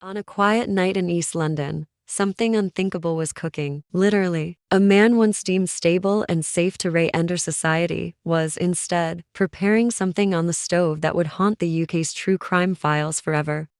On a quiet night in East London, something unthinkable was cooking. Literally, a man once deemed stable and safe to re-enter society was, instead, preparing something on the stove that would haunt the UK's true crime files forever.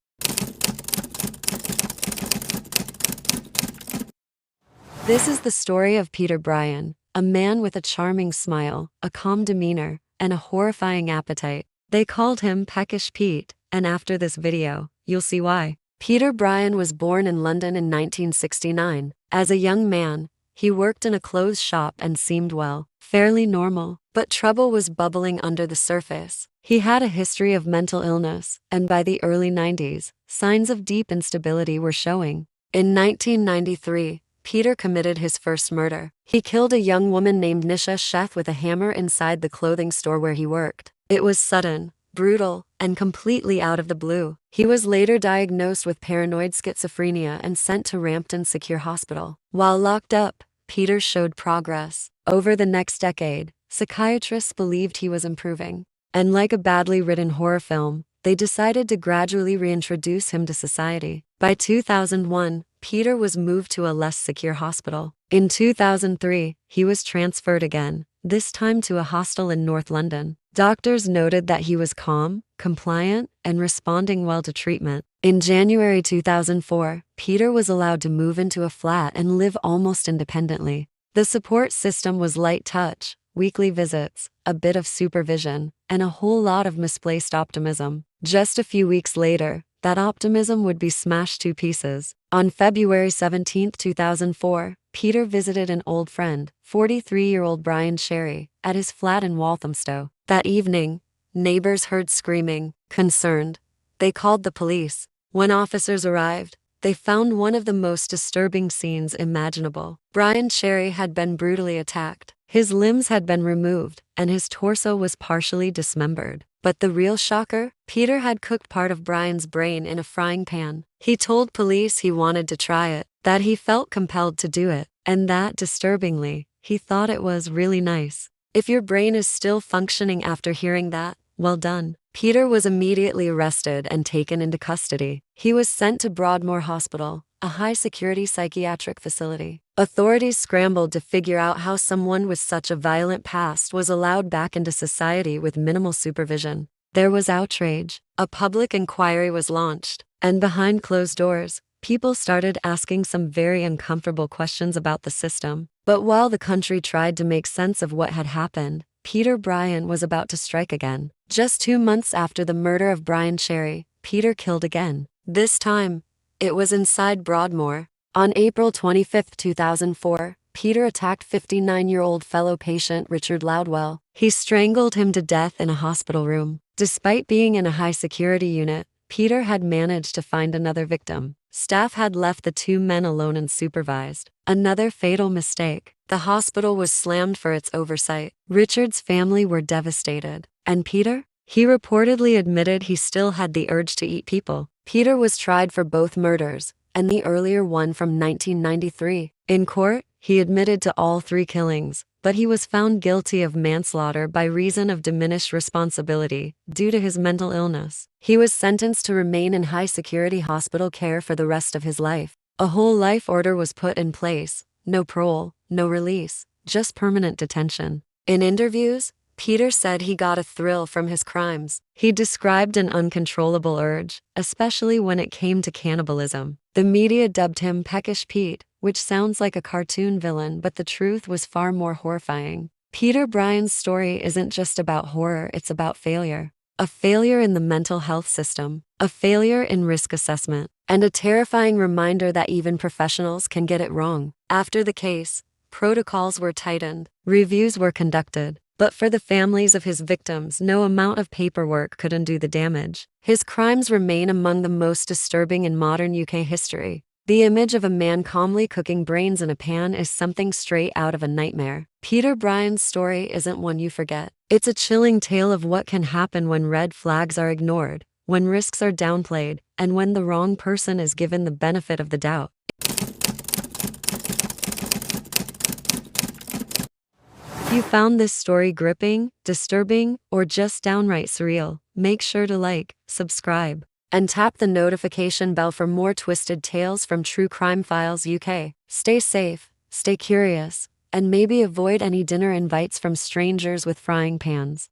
This is the story of Peter Bryan, a man with a charming smile, a calm demeanor, and a horrifying appetite. They called him Peckish Pete, and after this video, you'll see why. Peter Bryan was born in London in 1969. As a young man, he worked in a clothes shop and seemed well, fairly normal, but trouble was bubbling under the surface. He had a history of mental illness, and by the early 90s, signs of deep instability were showing. In 1993, Peter committed his first murder. He killed a young woman named Nisha Sheth with a hammer inside the clothing store where he worked. It was sudden, brutal, and completely out of the blue. He was later diagnosed with paranoid schizophrenia and sent to Rampton Secure Hospital. While locked up, Peter showed progress. Over the next decade, psychiatrists believed he was improving. And like a badly written horror film, they decided to gradually reintroduce him to society. By 2001, Peter was moved to a less secure hospital. In 2003, he was transferred again, this time to a hostel in North London. Doctors noted that he was calm, compliant, and responding well to treatment. In January 2004, Peter was allowed to move into a flat and live almost independently. The support system was light touch, weekly visits, a bit of supervision, and a whole lot of misplaced optimism. Just a few weeks later, that optimism would be smashed to pieces. On February 17, 2004, Peter visited an old friend, 43-year-old Brian Sherry, at his flat in Walthamstow. That evening, neighbors heard screaming. Concerned, they called the police. When officers arrived, they found one of the most disturbing scenes imaginable. Brian Sherry had been brutally attacked. His limbs had been removed, and his torso was partially dismembered. But the real shocker? Peter had cooked part of Brian's brain in a frying pan. He told police he wanted to try it, that he felt compelled to do it, and that, disturbingly, he thought it was really nice. If your brain is still functioning after hearing that, well done. Peter was immediately arrested and taken into custody. He was sent to Broadmoor Hospital, a high-security psychiatric facility. Authorities scrambled to figure out how someone with such a violent past was allowed back into society with minimal supervision. There was outrage. A public inquiry was launched, and behind closed doors, people started asking some very uncomfortable questions about the system. But while the country tried to make sense of what had happened, Peter Bryan was about to strike again. Just 2 months after the murder of Brian Sherry, Peter killed again. This time, it was inside Broadmoor. On April 25, 2004, Peter attacked 59-year-old fellow patient Richard Loudwell. He strangled him to death in a hospital room. Despite being in a high-security unit, Peter had managed to find another victim. Staff had left the two men alone unsupervised. Another fatal mistake. The hospital was slammed for its oversight. Richard's family were devastated. And Peter? He reportedly admitted he still had the urge to eat people. Peter was tried for both murders, and the earlier one from 1993. In court, he admitted to all 3 killings, but he was found guilty of manslaughter by reason of diminished responsibility due to his mental illness. He was sentenced to remain in high-security hospital care for the rest of his life. A whole life order was put in place. No parole, no release, just permanent detention. In interviews, Peter said he got a thrill from his crimes. He described an uncontrollable urge, especially when it came to cannibalism. The media dubbed him Peckish Pete, which sounds like a cartoon villain, but the truth was far more horrifying. Peter Bryan's story isn't just about horror, it's about failure. A failure in the mental health system, a failure in risk assessment, and a terrifying reminder that even professionals can get it wrong. After the case, protocols were tightened, reviews were conducted. But for the families of his victims, no amount of paperwork could undo the damage. His crimes remain among the most disturbing in modern UK history. The image of a man calmly cooking brains in a pan is something straight out of a nightmare. Peter Bryan's story isn't one you forget. It's a chilling tale of what can happen when red flags are ignored, when risks are downplayed, and when the wrong person is given the benefit of the doubt. If you found this story gripping, disturbing, or just downright surreal, make sure to like, subscribe, And tap the notification bell for more twisted tales from True Crime Files UK. Stay safe, stay curious, and maybe avoid any dinner invites from strangers with frying pans.